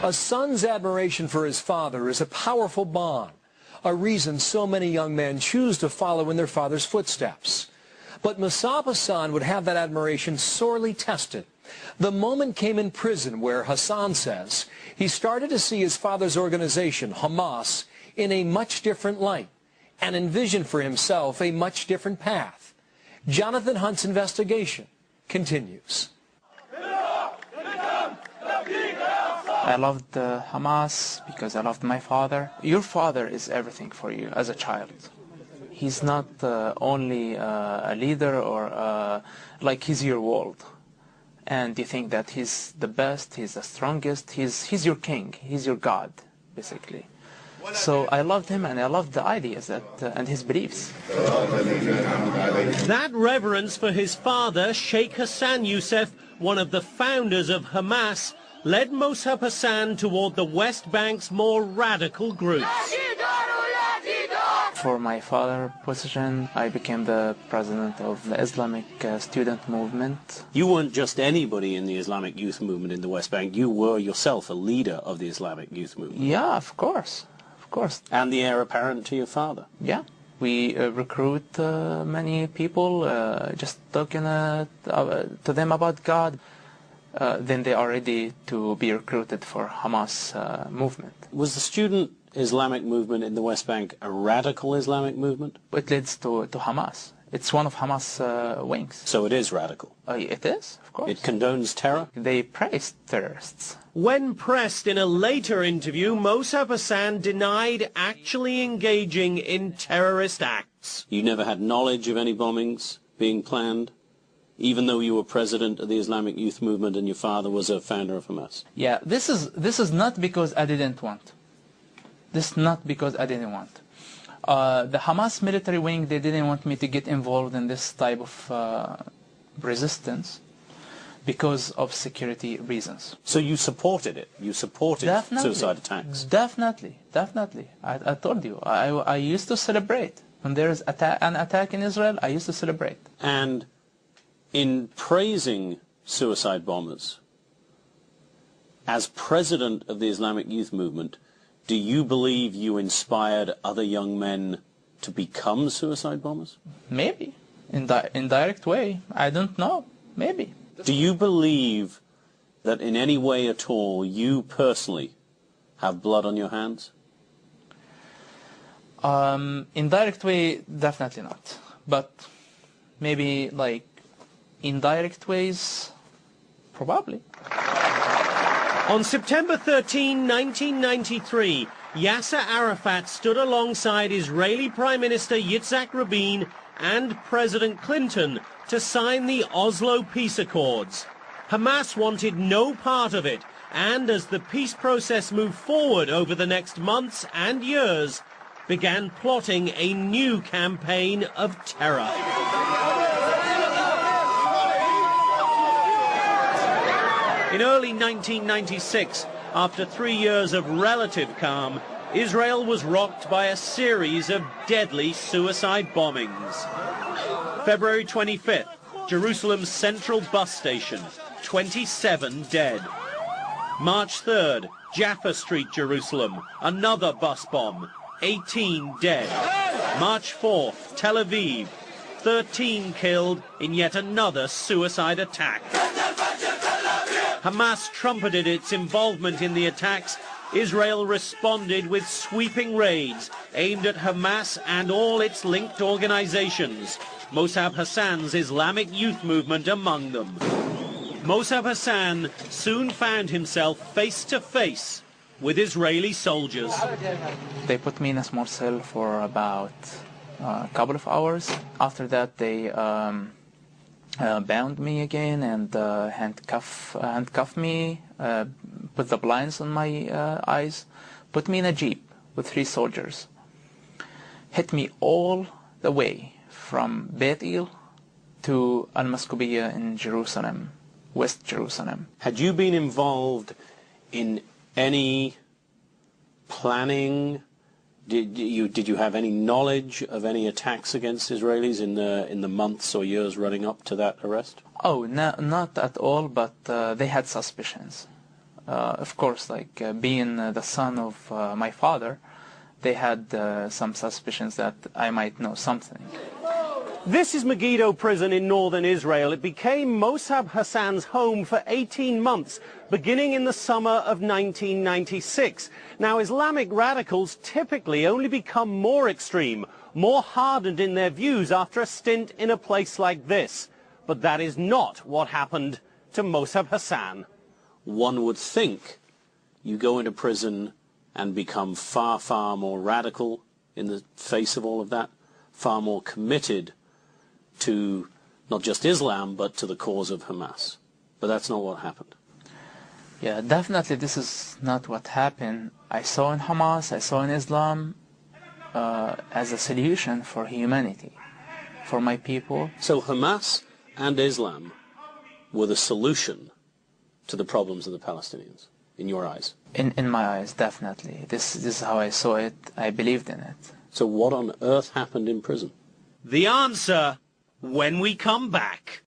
A son's admiration for his father is a powerful bond, a reason so many young men choose to follow in their father's footsteps. But Musab Hassan would have that admiration sorely tested. The moment came in prison where Hassan says he started to see his father's organization, Hamas, in a much different light and envisioned for himself a much different path. Jonathan Hunt's investigation continues. I loved Hamas because I loved my father. Your father is everything for you as a child. He's not only a leader or like he's your world. And you think that he's the best, he's the strongest, he's your king, he's your God, basically. So I loved him and I loved the ideas that, and his beliefs. That reverence for his father, Sheikh Hassan Youssef, one of the founders of Hamas, led Musab Hassan toward the West Bank's more radical groups. For my father's position, I became the president of the Islamic student movement. You weren't just anybody in the Islamic youth movement in the West Bank. You were yourself a leader of the Islamic youth movement. Yeah, of course. Of course. And the heir apparent to your father. Yeah. We recruit many people, just talking to them about God. Then they are ready to be recruited for Hamas movement. Was the student Islamic movement in the West Bank a radical Islamic movement? It leads to Hamas. It's one of Hamas wings. So it is radical? It is, of course. It condones terror? They praise terrorists. When pressed in a later interview, Musab Hassan denied actually engaging in terrorist acts. You never had knowledge of any bombings being planned, even though you were president of the Islamic youth movement and your father was a founder of Hamas? Yeah, this is not because I didn't want. This is not because I didn't want. The Hamas military wing, they didn't want me to get involved in this type of resistance because of security reasons. So you supported it? You supported Definitely. suicide attacks? Definitely, definitely. I told you, I used to celebrate. When there is an attack in Israel, I used to celebrate. And in praising suicide bombers, as president of the Islamic youth movement, do you believe you inspired other young men to become suicide bombers? Maybe. In indirect way. I don't know. Maybe. Do you believe that in any way at all you personally have blood on your hands? Indirect way, definitely not. But maybe like indirect ways, probably. On September 13, 1993, Yasser Arafat stood alongside Israeli Prime Minister Yitzhak Rabin and President Clinton to sign the Oslo Peace Accords. Hamas wanted no part of it, and as the peace process moved forward over the next months and years, began plotting a new campaign of terror. In early 1996, after 3 years of relative calm, Israel was rocked by a series of deadly suicide bombings. February 25th, Jerusalem's central bus station, 27 dead. March 3rd, Jaffa Street, Jerusalem, another bus bomb, 18 dead. March 4th, Tel Aviv, 13 killed in yet another suicide attack. Hamas trumpeted its involvement in the attacks. Israel responded with sweeping raids aimed at Hamas and all its linked organizations, Musab Hassan's Islamic youth movement among them. Musab Hassan soon found himself face to face with Israeli soldiers. They put me in a small cell for about a couple of hours. After that, they bound me again and handcuff me, put the blinds on my eyes, put me in a jeep with 3 soldiers, hit me all the way from Beit El to Al-Maskubiya in Jerusalem, West Jerusalem. Had you been involved in any planning? Did you have any knowledge of any attacks against Israelis in the months or years running up to that arrest? Oh, no, not at all, but they had suspicions. Of course, like being the son of my father, they had some suspicions that I might know something. This is Megiddo prison in northern Israel. It became Mossab Hassan's home for 18 months, beginning in the summer of 1996. Now, Islamic radicals typically only become more extreme, more hardened in their views after a stint in a place like this. But that is not what happened to Mossab Hassan. One would think you go into prison and become far, far more radical in the face of all of that, far more committed to not just Islam, but to the cause of Hamas. But that's not what happened. Yeah, definitely this is not what happened. I saw in Hamas, I saw in Islam as a solution for humanity, for my people. So Hamas and Islam were the solution to the problems of the Palestinians, in your eyes? In my eyes, definitely. This is how I saw it. I believed in it. So what on earth happened in prison? The answer when we come back.